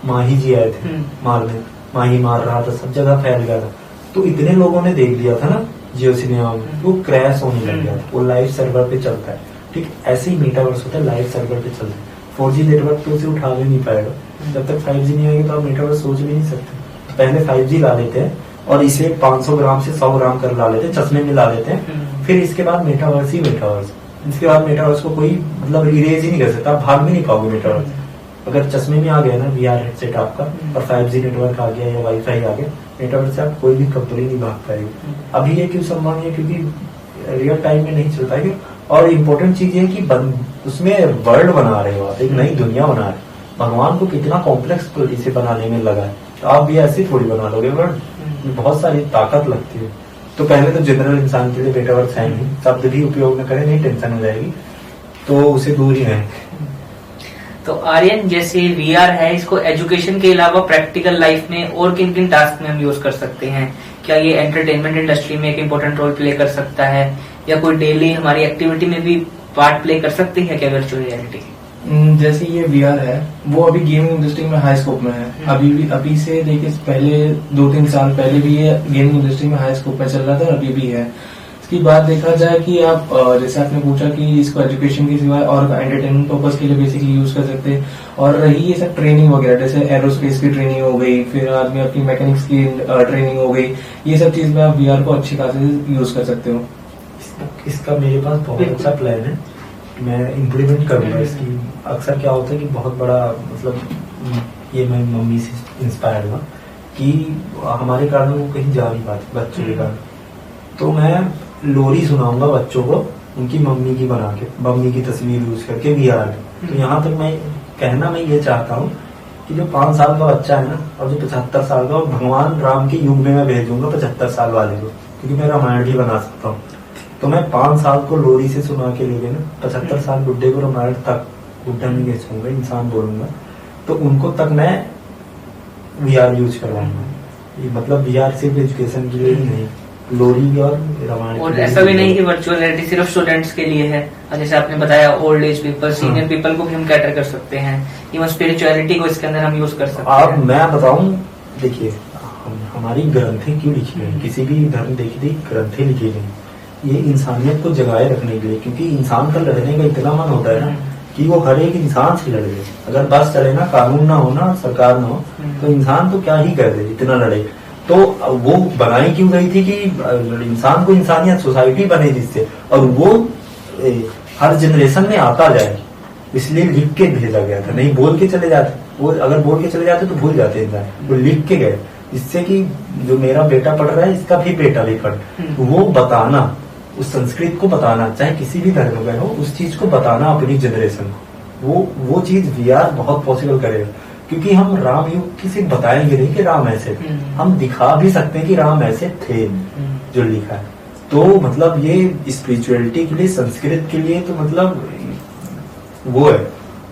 माही जी आए थे मारने, माही मार रहा था, सब जगह फैल गया था। तो इतने लोगों ने देख लिया था ना जियो सिनेमा में, वो क्रैश होने लग गया था। वो लाइव सर्वर पे चलता है, ठीक ऐसे ही मेटावर्स होता है, लाइव सर्वर पे चलता है। 4G नेटवर्क तो उसे उठा भी नहीं पाएगा। जब तक 5G नहीं आएगी तो आप मेटावर्स सोच भी नहीं सकते। तो पहले 5G ला लेते हैं और इसे 500 ग्राम से 100 ग्राम कर ला लेते हैं, चश्मे में ला लेते हैं। फिर इसके बाद मेटावर्स ही मेटावर्स। इसके बाद मेटावर्स को कोई मतलब इरेज ही नहीं कर सकता, आप भाग भी नहीं पाओगे मेटावर्स। अगर चश्मे में आ गया ना VR हेडसेट आपका और 5G नेटवर्क आ गया या वाईफाई आ गया, मेटावर्स से आप कोई भी कंपनी नहीं भाग पाएगी। अभी ये क्यों संभव है? क्योंकि रियल टाइम में नहीं चलता है। और इम्पोर्टेंट चीज है कि उसमें वर्ल्ड बना रहे हो आप, एक नई दुनिया बना रहे। भगवान को कितना कॉम्प्लेक्स इसे बनाने में लगा है, तो आप भी ऐसे थोड़ी बना लोगे वर्ल्ड। बहुत सारी ताकत लगती है। तो पहले तो जनरल इंसान के लिए मेटावर्स है नहीं, शब्द भी उपयोग न करें, नहीं टेंशन हो जाएगी, तो उसे दूर ही रहें। तो आर्यन, जैसे VR है, इसको एजुकेशन के अलावा प्रैक्टिकल लाइफ में और किन किन टास्क में हम यूज कर सकते हैं? क्या ये एंटरटेनमेंट इंडस्ट्री में एक इम्पोर्टेंट रोल प्ले कर सकता है, या कोई डेली हमारी एक्टिविटी में भी पार्ट प्ले कर सकती है क्या वर्चुअल रियलिटी? जैसे ये VR है वो अभी गेमिंग इंडस्ट्री में हाई स्कोप में है। अभी से देखिए पहले 2-3 साल पहले भी ये गेमिंग इंडस्ट्री में हाई स्कोप में चल रहा था और अभी भी है। इसकी बात देखा जाए कि आप जैसे आपने पूछा कि इसको एजुकेशन के सिवाय और एंटरटेनमेंट पर्पज के लिए बेसिकली यूज कर सकते हैं, और रही ये सब ट्रेनिंग वगैरह, जैसे एरोस्पेस की ट्रेनिंग हो गई, फिर आदमी अपनी मैकेनिक्स की ट्रेनिंग हो गई, ये सब चीज में आप VR को अच्छी खासी यूज कर सकते हो। इसका मेरे पास बहुत अच्छा प्लान है, मैं इम्प्लीमेंट करूंगा इसकी। अक्सर क्या होता है कि बहुत बड़ा मतलब ये मैं मम्मी से इंस्पायर हुआ कि हमारे कारण वो कहीं जा नहीं पाते बच्चों के कारण, तो मैं लोरी सुनाऊंगा बच्चों को उनकी मम्मी की बना के, मम्मी की तस्वीर यूज करके VR में। तो यहाँ तक मैं ये चाहता हूँ कि जो 5 साल का बच्चा है ना और जो 75 साल का, भगवान राम के युग में मैं भेजूंगा 75 साल वाले को, क्योंकि मैं रामायण भी बना सकता हूँ। तो मैं 5 साल को लोरी से सुना के लेके ना 75 साल बुढ़े को रामायण तक बुढ़ा नहीं बेचूंगा, इंसान बोलूंगा, तो उनको तक मैं VR यूज करवाऊंगा। ये मतलब VR सिर्फ एजुकेशन के लिए ही नहीं, लोरी और रामायण। और ऐसा भी नहीं कि वर्चुअल रियलिटी सिर्फ स्टूडेंट्स के लिए है, जैसे आपने बताया old age people, senior people को भी हम कैटर कर सकते हैं, इवन स्पिरिचुअलिटी को इसके अंदर हम यूज कर सकते हैं। अब मैं बताऊं, देखिए हमारी ग्रंथें क्यों लिखी गई, किसी भी धर्म देखी थी ग्रंथें लिखी गई, ये इंसानियत को जगाए रखने के लिए, क्योंकि इंसान का लड़ने का इतना मन होता है ना कि वो हर एक इंसान से लड़े। अगर बस चले ना, कानून ना हो ना, सरकार ना हो, तो इंसान तो क्या ही कर दे, इतना लड़े। तो वो बनाई क्यों गई थी कि इंसान को इंसानियत सोसाइटी बने जिससे, और वो हर जनरेशन में आता जाए, इसलिए लिख के भेजा गया था। नहीं बोल के चले जाते, वो अगर बोल के चले जाते तो भूल जाते इंसान, वो लिख के गए, इससे कि जो मेरा बेटा पढ़ रहा है इसका भी बेटा भी पढ़, वो बताना, उस संस्कृत को बताना, चाहे किसी भी धर्म का हो, उस चीज को बताना अपनी जनरेशन को, वो चीज VR बहुत पॉसिबल करेगा। क्योंकि हम राम युग की सिर्फ बताएंगे नहीं कि राम ऐसे थे, हम दिखा भी सकते हैं कि राम ऐसे थे जो लिखा है। तो मतलब ये स्पिरिचुअलिटी के लिए, संस्कृत के लिए तो मतलब वो है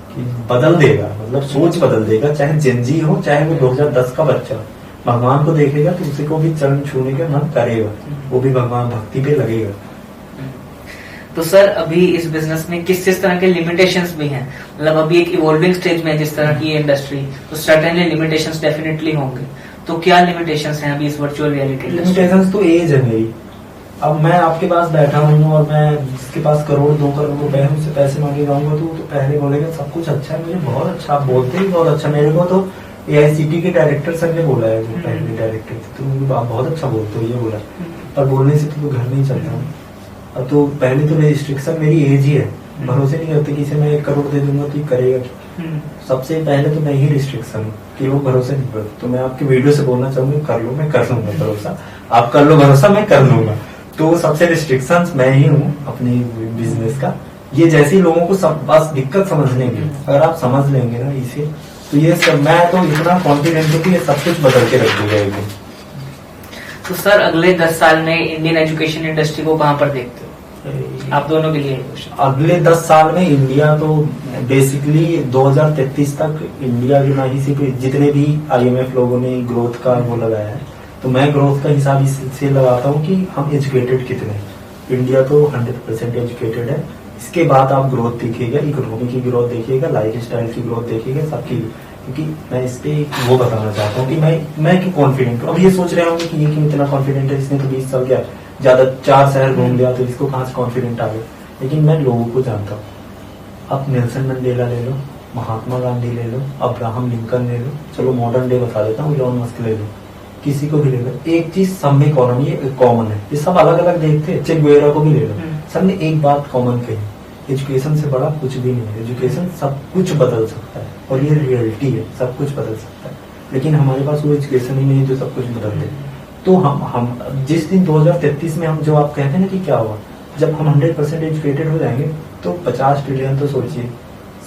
कि बदल देगा, मतलब सोच बदल देगा। चाहे जेनजी हो, चाहे वो 2010 का बच्चा, भगवान को देखेगा तो उसे को भी चरण छूने का मन करेगा, वो भी भगवान भक्ति पे लगेगा। तो सर अभी इस बिजनेस में किस तरह के लिमिटेशंस भी हैं, मतलब अभी एक इवॉल्विंग स्टेज में है जिस तरह की ये इंडस्ट्री, तो सर्टेनली लिमिटेशंस डेफिनेटली होंगे। तो क्या लिमिटेशंस हैं अभी इस वर्चुअल रियलिटी? लिमिटेशंस तो एज है मेरी। अब मैं आपके पास बैठा हूँ और मैं जिसके पास 1-2 करोड़ रुपए है उससे पैसे मांगे जाऊंगा तो पहले बोलेगा सब कुछ अच्छा है, मुझे बहुत अच्छा, आप बोलते ही बहुत अच्छा। मेरे को तो AICT के डायरेक्टर सर ने बोला है, जो पहले डायरेक्टर थे, तो आप बहुत अच्छा बोलते हो ये बोला, पर बोलने से तो घर नहीं चलता। अब तो पहले तो रिस्ट्रिक्शन मेरी एज ही है, भरोसे नहीं करते किसी मैं 1 करोड़ दे दूंगा तो करेगा क्या। सबसे पहले तो मैं ही रिस्ट्रिक्शन हूँ कि वो भरोसे नहीं करते। तो मैं आपकी वीडियो से बोलना चाहूंगा, कर लो, मैं कर लूंगा भरोसा, आप कर लो भरोसा, मैं कर लूंगा। तो सबसे रिस्ट्रिक्शंस मैं ही हूँ अपने बिजनेस का। ये जैसे लोगों को सब बस दिक्कत समझने की, अगर आप समझ लेंगे ना इसे, तो ये सब मैं तो इतना कॉन्फिडेंट हूँ कि ये सब कुछ बदल के रख देगा एकदम। तो सर अगले 10 साल में इंडियन एजुकेशन इंडस्ट्री को कहाँ पर देखते हो? आप दोनों के लिए अगले 10 साल में इंडिया तो बेसिकली 2033 तक इंडिया की ना ही सिर्फ जितने भी IMF लोगों ने ग्रोथ का वो लगाया है, तो मैं ग्रोथ का हिसाब इससे लगाता हूँ कि हम एजुकेटेड कितने हैं। इंडिया तो 100% एजुकेटेड है। इसके बाद आप ग्रोथ देखिएगा, इकोनॉमी की ग्रोथ देखिएगा, लाइफ स्टाइल की ग्रोथ देखिएगा, सबकी। क्योंकि मैं इस पे वो बताना चाहता हूँ कि मैं क्यों कॉन्फिडेंट हूँ। अब ये सोच रहे होंगे कि ये क्यों इतना कॉन्फिडेंट है, इसने तो 20 साल क्या ज्यादा 4 शहर घूम लिया तो इसको कहाँ से कॉन्फिडेंट आ गया। लेकिन मैं लोगों को जानता हूँ। अब नेल्सन मंडेला ले लो, महात्मा गांधी ले लो, अब्राहम लिंकन ले लो, चलो मॉडर्न डे बता देता हूँ, इलॉन मस्क ले लो, किसी को भी ले लो, एक चीज सब में कॉमन है। ये सब अलग अलग देखते हैं, चे गुएरा को भी ले लो, सबने एक बात कॉमन कही, एजुकेशन से बड़ा कुछ भी नहीं है। एजुकेशन सब कुछ बदल सकता है और ये रियलिटी है, सब कुछ बदल सकता है। लेकिन हमारे पास वो एजुकेशन ही नहीं है जो सब कुछ बदल दे। तो हम जिस दिन 2033 में हम जो आप कहते हैं ना कि क्या हुआ, जब हम 100% एजुकेटेड हो जाएंगे तो 50 ट्रिलियन तो सोचिए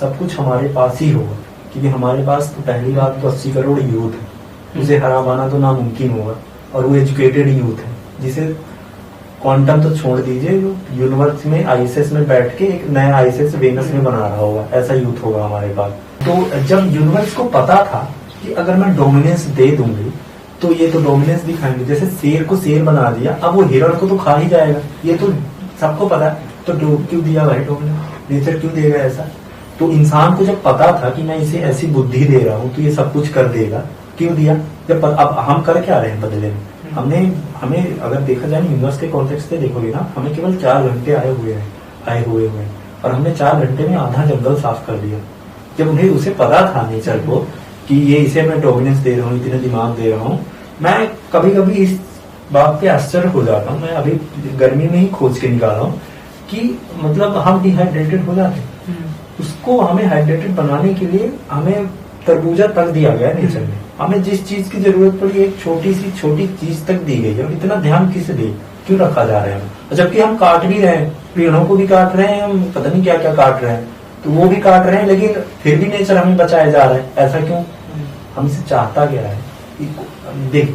सब कुछ हमारे पास ही होगा। क्योंकि हमारे पास तो पहली बात तो 80 करोड़ यूथ है, उसे हरा पाना तो नामुमकिन होगा। और वो एजुकेटेड यूथ है जिसे क्वांटम तो छोड़ दीजिए, यूनिवर्स में आईएसएस में बैठ के एक नया आईएसएस वेनस में बना रहा होगा, ऐसा यूथ होगा हमारे पास। तो जब यूनिवर्स को पता था कि अगर मैं डोमिनेंस दे दूंगी तो ये तो डोमिनेंस दिखाएंगे, जैसे शेर को शेर बना दिया, अब वो हिरण को तो खा ही जाएगा, ये तो सबको पता है, तो क्यों दिया भाई डोमिनेंस, नेचर क्यों देगा ऐसा। तो इंसान को जब पता था कि मैं इसे ऐसी बुद्धि दे रहा हूँ तो ये सब कुछ कर देगा, क्यों दिया। जब अब हम कर क्या रहे हैं बदले में, हमें अगर देखा जाए यूनिवर्स के कॉन्टेक्स्ट से देखोगे ना, हमें केवल 4 घंटे आए हुए हैं और हमने 4 घंटे में आधा जंगल साफ कर दिया। जब उन्हें उसे पता था नेचर को कि ये इसे मैं डोमिनेंस दे रहा हूँ, इतने दिमाग दे रहा हूँ। मैं कभी कभी इस बात पे आश्चर्य हो जाता हूँ, मैं अभी गर्मी में ही खोज के निकाला हूँ कि मतलब हम डिहाइड्रेटेड हो जाते हैं, उसको हमें हाइड्रेटेड बनाने के लिए हमें तरबूजा तक दिया गया है नेचर में, हमें जिस चीज की जरूरत पड़ी एक छोटी चीज तक दी गई है, इतना ध्यान किस लिए क्यों रखा जा रहा है। जबकि हम काट भी रहे हैं, पेड़ों को भी काट रहे हैं, हम पता नहीं क्या क्या काट रहे हैं, तो वो भी काट रहे हैं, लेकिन फिर भी नेचर हमें बचाया जा रहा है, ऐसा क्यों। हमसे चाहता क्या है। देख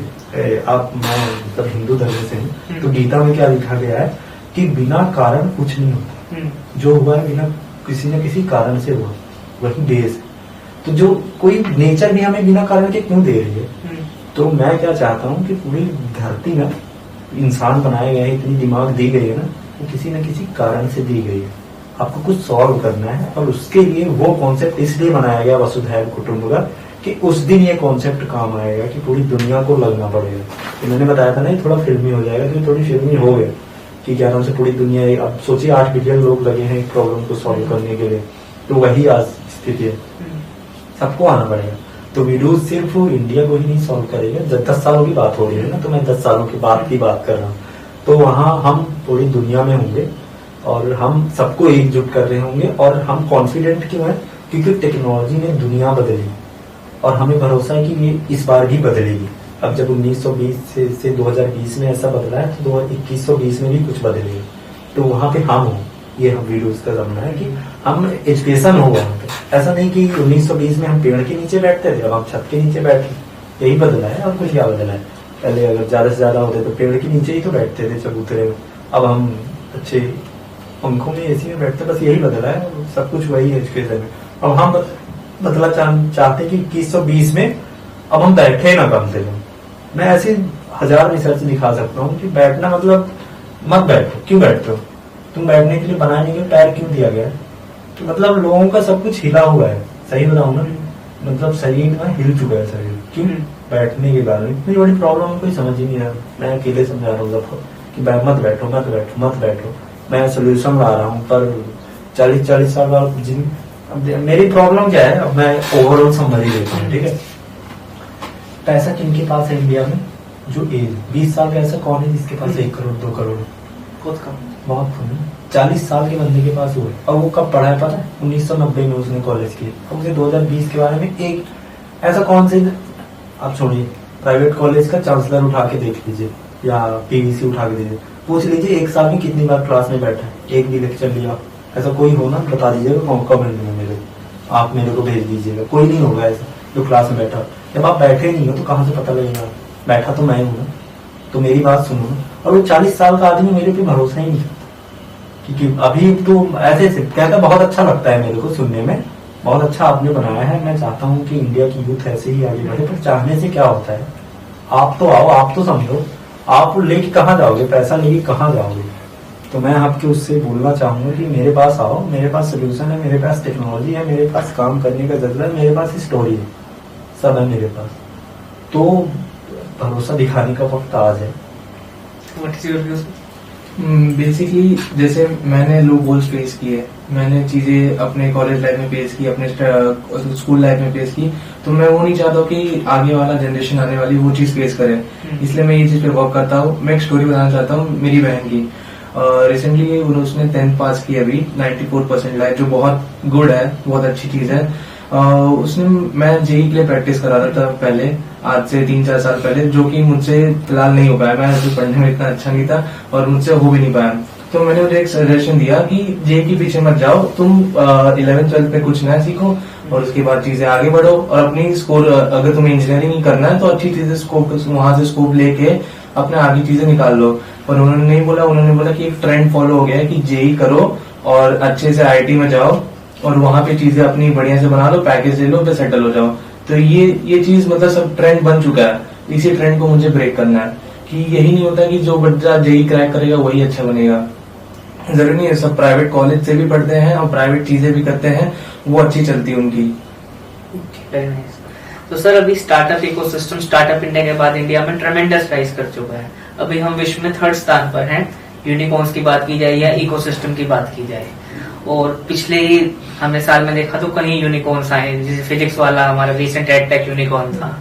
आप मैं मतलब हिंदू धर्म से हूँ, तो गीता में क्या लिखा गया है कि बिना कारण कुछ नहीं होता, जो हुआ है बिना किसी न किसी कारण से हुआ, वही बेस। तो जो कोई नेचर भी हमें बिना कारण के क्यों दे रही है। तो मैं क्या चाहता हूँ कि पूरी धरती ना इंसान बनाए गए हैं, इतनी दिमाग दी गई है ना, वो किसी न किसी कारण से दी गई है। आपको कुछ सॉल्व करना है और उसके लिए वो कॉन्सेप्ट इसलिए बनाया गया वसुधैव कुटुंबकम कि उस दिन ये कॉन्सेप्ट काम आएगा कि पूरी दुनिया को लगना पड़ेगा। तो मैंने बताया था ना ये थोड़ा फिल्मी हो जाएगा, तो थोड़ी फिल्मी हो गया कि क्या नाम से पूरी दुनिया, अब सोचिए 8 बिलियन लोग लगे हैं एक प्रॉब्लम को सॉल्व करने के लिए, तो वही आज स्थिति है, सबको आना पड़ेगा। तो वीडियोस सिर्फ इंडिया को ही नहीं सॉल्व करेगा, 10 सालों की बात हो रही है ना, तो मैं 10 सालों के बाद की बात कर रहा हूँ। तो वहाँ हम पूरी दुनिया में होंगे और हम सबको एकजुट कर रहे होंगे, और हम कॉन्फिडेंट क्यों है क्योंकि टेक्नोलॉजी ने दुनिया बदली और हमें भरोसा है कि ये इस बार भी बदलेगी। अब जब 1920 से 2020 में ऐसा बदला है, तो 2120 में भी कुछ बदलेगा। तो वहाँ पे हम हो, ये हम वीडियोस का जमाना है कि हम एजुकेशन हो वहाँ पे। ऐसा नहीं कि 1920 में हम पेड़ के नीचे बैठते थे, अब हम छत के नीचे बैठे, यही बदला है और कुछ क्या बदला है। पहले अगर ज्यादा से ज्यादा होते तो पेड़ के नीचे ही तो बैठते थे चबूतरे में, अब हम अच्छे पंखों में एसी में बैठते, बस यही बदला है, सब कुछ वही है एजुकेशन में। अब हम बदला चाहते कि 2120 में अब हम बैठे ना कम से कम। मैं ऐसे 1000 रिसर्च दिखा सकता हूँ कि बैठना मतलब मत बैठो, क्यों बैठते हो तुम, बैठने के लिए बनाने के पैर क्यों दिया गया है। तो मतलब लोगों का सब कुछ हिला हुआ है, सही बताऊँ ना, मतलब शरीर में हिल चुका है शरीर, क्यों बैठने के कारण। इतनी बड़ी प्रॉब्लम कोई समझ ही नहीं रहा, मैं अकेले समझा रहा हूँ सबको कि मत बैठो मत बैठो मत बैठो। मैं सोल्यूशन ला रहा हूँ, पर 40 साल बाद मेरी प्रॉब्लम क्या है, अब मैं ओवरऑल समझ ही लेता हूँ, ठीक है। पैसा किनके पास है इंडिया में, जो एज 20 साल का ऐसा कौन है जिसके पास 1 करोड़ 2 करोड़, बहुत कम है। 40 साल के बंदे के पास हुए, और वो कब पढ़ा है पता है, 1990 में उसने कॉलेज किया। अब उसे 2020 के बारे में एक ऐसा कौन से, आप छोड़िए प्राइवेट कॉलेज का चांसलर उठा के देख लीजिए या पीवीसी उठा के दीजिए, पूछ लीजिए 1 साल में कितनी बार क्लास में बैठा है, एक भी लेक्चर लिया, ऐसा कोई हो ना बता दीजिएगा कमेंट में, आप मेरे को भेज दीजिएगा। कोई नहीं होगा ऐसा जो क्लास में बैठा। जब आप बैठे नहीं हो तो कहाँ से पता लगेगा, बैठा तो मैं हूँ ना, तो मेरी बात सुनो ना। और वो 40 साल का आदमी मेरे पे भरोसा ही नहीं, क्योंकि अभी तो ऐसे कहता बहुत अच्छा लगता है मेरे को सुनने में, बहुत अच्छा आपने बनाया है। मैं चाहता हूँ कि इंडिया की यूथ ऐसे ही आगे बढ़े, पर चाहने से क्या होता है, आप तो आओ, आप तो समझो, आप लेके कहाँ जाओगे, पैसा लेके कहाँ जाओगे। तो मैं आपके उससे बोलना चाहूंगा कि मेरे पास आओ, मेरे पास सोल्यूशन है, मेरे पास टेक्नोलॉजी है, मेरे पास काम करने का जज्बा है, मेरे पास स्टोरी है, सब है मेरे पास। तो भरोसा दिखाने का वक्त आज है। बेसिकली जैसे मैंने लो गोल्स फेस किए, मैंने चीजें अपने कॉलेज लाइफ में फेस की, अपने स्कूल लाइफ में फेस की, तो मैं वो नहीं चाहता कि आगे वाला जनरेशन आने वाली वो चीज फेस करे, इसलिए मैं ये चीज पे वर्क करता हूँ। मैं एक स्टोरी बताना चाहता हूँ मेरी बहन की। रिसेंटली उसने 10th पास की, अभी 94% लाए, जो बहुत गुड है, बहुत अच्छी चीज है। उसने, मैं जेई के लिए प्रैक्टिस करा रहा था पहले, आज से 3-4 साल पहले, जो कि मुझसे फिलहाल नहीं हो पाया, मैं ऐसे पढ़ने में इतना अच्छा नहीं था और मुझसे हो भी नहीं पाया। तो मैंने मुझे एक सजेशन दिया कि जेई के पीछे मत जाओ, तुम 11th 12th में कुछ नया सीखो, और उसके बाद चीजें आगे बढ़ो और अपनी स्कोर, अगर तुम्हें इंजीनियरिंग करना है तो अच्छी चीजें स्कोप, वहां से स्कोप लेके अपने आगे चीजें निकाल लो। और उन्होंने नहीं बोला, उन्होंने बोला कि एक ट्रेंड फॉलो हो गया है कि जेई करो और अच्छे से आईआईटी में जाओ और वहां पे चीजें अपनी बढ़िया से बना लो, पैकेज ले लो, पे सेटल हो जाओ। तो ये चीज मतलब सब ट्रेंड बन चुका है। इसी ट्रेंड को मुझे ब्रेक करना है कि यही नहीं होता कि जो बच्चा जेई क्रैक करेगा वही अच्छा बनेगा। जरूरी नहीं है, सब प्राइवेट कॉलेज से भी पढ़ते हैं और प्राइवेट चीजें भी करते हैं, वो अच्छी चलती है उनकी। Very nice. तो सर अभी स्टार्टअप इकोसिस्टम, स्टार्टअप इंडिया के बाद इंडिया में ट्रेमेंडस राइज कर चुका है। अभी हम विश्व में 3rd स्थान पर हैं, यूनिकॉर्न्स की बात की जाए या इकोसिस्टम की बात की जाए। और पिछले हमने साल में देखा तो कहीं यूनिकॉर्न्स आए, जैसे फिजिक्स वाला हमारा रिसेंट एडटेक यूनिकॉर्न था।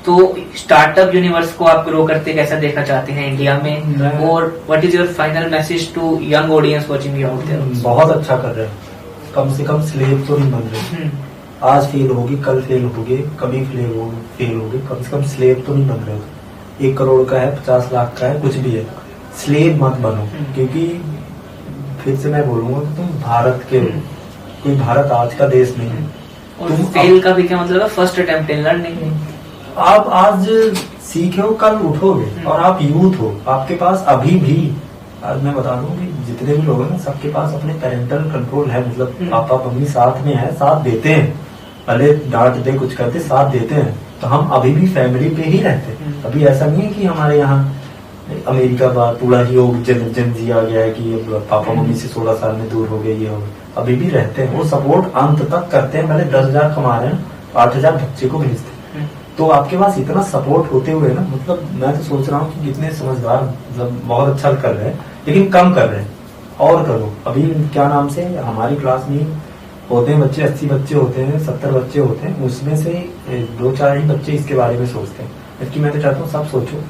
तो स्टार्टअप यूनिवर्स को आप ग्रो करते कैसा देखना चाहते हैं इंडिया में, और what is your final message to young audience watching you out there? बहुत अच्छा कर रहे हैं, कम से कम स्लेव तो नहीं बन रहे। आज फेल होगी, कल फेल होगी, कभी फेल होगी, कम से कम स्लेव तो नहीं बन रहे हो। 1 करोड़ का है, 50 लाख का है, कुछ भी है, स्लेव मत बनो। क्योंकि फिर से मैं बोलूंगा कि तुम भारत के हो, कोई भारत आज का देश नहीं है। और फेल का भी क्या मतलब है? First attempt in learning. आप आज सीखे हो, कल उठोगे। और आप यूथ हो, आपके पास अभी भी, आज मैं बता दूं कि जितने भी लोग हैं ना, सबके पास अपने पेरेंटल कंट्रोल है। मतलब पापा मम्मी साथ में है, साथ देते हैं, भले डांट दे कुछ करते, साथ देते हैं। तो हम अभी भी फैमिली पे ही रहते हैं। अभी ऐसा नहीं है कि हमारे यहाँ अमेरिका बार पूरा ही जन जी आ गया है कि पापा मम्मी से 16 साल में दूर हो गए, ये हो गए। अभी भी रहते हैं, वो सपोर्ट अंत तक करते हैं। भले 10,000 कमा रहे हैं, 8,000 बच्चे को भेजते हैं। तो आपके पास इतना सपोर्ट होते हुए ना, मतलब मैं तो सोच रहा हूँ कि कितने समझदार, मतलब बहुत अच्छा कर रहे हैं, लेकिन कम कर रहे हैं। और करो। अभी क्या नाम से हमारी क्लास में होते हैं बच्चे, 80 बच्चे होते हैं, 70 बच्चे होते हैं, उसमें से 2-4 ही बच्चे इसके बारे में सोचते हैं। जबकि मैं तो चाहता हूँ सब सोचो,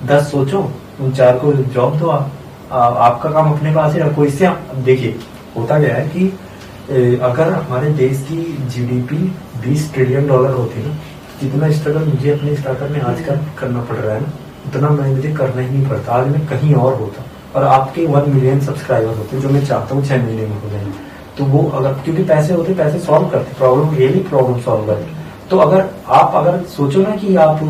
10 सोचो, उन 4 को जॉब दो। आपका काम अपने पास ही रखो। इससे देखिए होता क्या है कि अगर हमारे देश की जीडीपी $20 ट्रिलियन होती है ना, जितना स्ट्रगल मुझे अपने स्टार्टअप में आज करना पड़ रहा है ना, उतना मुझे करना ही नहीं पड़ता। आज मैं कहीं और होता। और आपके 1 मिलियन सब्सक्राइबर होते, जो मैं चाहता हूँ 6 महीने में हो जाए। तो वो अगर, क्योंकि पैसे होते, पैसे सॉल्व करते, प्रॉब्लम रियली प्रॉब्लम सॉल्व करते। तो अगर सोचो ना कि आप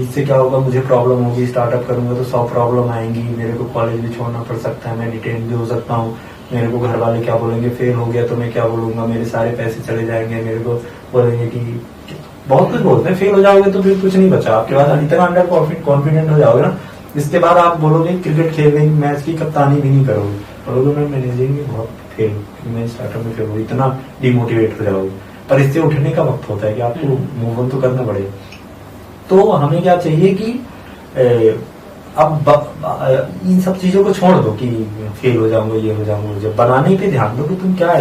इससे क्या होगा, मुझे प्रॉब्लम होगी, स्टार्टअप करूंगा तो 100 प्रॉब्लम आएंगी, मेरे को कॉलेज भी छोड़ना पड़ सकता है, मैं डिटेन भी हो सकता हूँ, मेरे को घर वाले क्या बोलेंगे, फेल हो गया तो मैं क्या बोलूंगा, मेरे सारे पैसे चले जाएंगे, मेरे को बोलेंगे कि बहुत कुछ बोलते हैं। फेल हो जाओगे तो फिर कुछ नहीं बचा आपके पास, इतना अंडर कॉन्फिडेंट हो जाओगे ना, इसके बाद आप बोलोगे क्रिकेट खेलने मैच की कप्तानी भी नहीं करोगे, बोलोगे मैं मैनेजिंग में बहुत फेल, मैं स्टार्टअप में फेल हो, इतना डिमोटिवेट हो जाओगे। पर इससे उठने का वक्त होता है कि आपको मूव ऑन तो करना पड़ेगा। तो हमें क्या चाहिए कि अब इन सब चीजों को छोड़ दो कि फेल हो जाऊंगा, ये हो जाऊंगा। जब बनाने पे ध्यान दो कि तुम क्या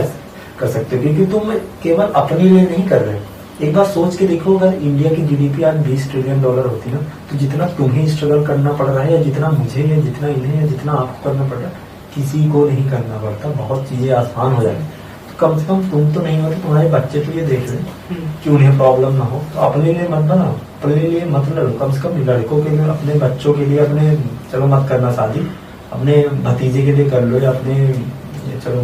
कर सकते हो, क्योंकि तुम केवल अपने लिए नहीं कर रहे। एक बार सोच के देखो, अगर इंडिया की जीडीपी आज $20 ट्रिलियन होती ना, तो जितना तुम्हें स्ट्रगल करना पड़ रहा है, या जितना मुझे, या जितना इन्हें, या जितना आपको करना पड़ रहा है, किसी को नहीं करना पड़ता। बहुत चीजें आसान हो जाती। कम से कम तुम तो नहीं हो, तो तुम्हारे बच्चे तो ये देख रहे कि उन्हें प्रॉब्लम ना हो। तो अपने लिए मत बनाओ, अपने लिए मत लड़ो। कम से कम लड़कों के लिए, अपने बच्चों के लिए, अपने, चलो मत करना शादी, अपने भतीजे के लिए कर लो, या अपने चलो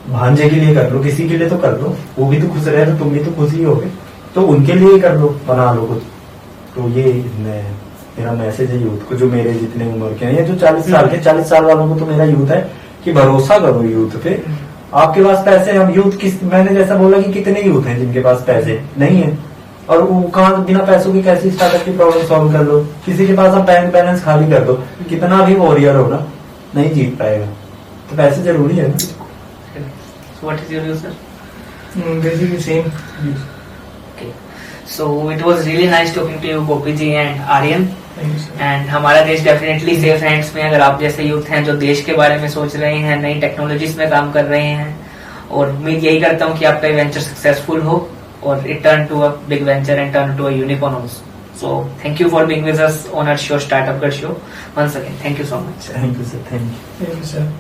भांजे के लिए कर लो, किसी के लिए तो कर लो। वो भी तो खुश रहे तो तुम भी तो खुश ही होगे, तो उनके लिए कर लो, बना लो कुछ। तो ये मेरा मैसेज है यूथ को, जो मेरे जितने उम्र के हैं, या जो 40 साल के, 40 साल वालों को तो मेरा यूथ है कि भरोसा करो यूथ पे। आपके पास पैसे, हम यूथ मैंने जैसा बोला कि कितने यूथ हैं जिनके पास पैसे नहीं है, और वो कहाँ बिना पैसों की कैसी स्टार्टअप की प्रॉब्लम सॉल्व कर लो। किसी के पास आप बैंक बैलेंस खाली कर दो, कितना भी वॉरियर हो ना, नहीं जीत पाएगा। तो पैसे जरूरी है ना। What is your view, sir? Basically same. Okay. So it was really nice talking to you, Gopi ji and Aryan. Thank you, sir. And हमारा देश डेफिनेटली सेफ हैंड्स में। अगर आप जैसे यूथ हैं जो देश के बारे में सोच रहे हैं, नई टेक्नोलॉजीज में काम कर रहे हैं, और उम्मीद यही करता हूँ कि आपका वेंचर सक्सेसफुल हो और it turn to a big venture and turn to a unicorn also. So thank you for being with us on our show, Startup Gad Show. Once again, thank you so much. Thank you, sir. Thank you. Thank you, sir.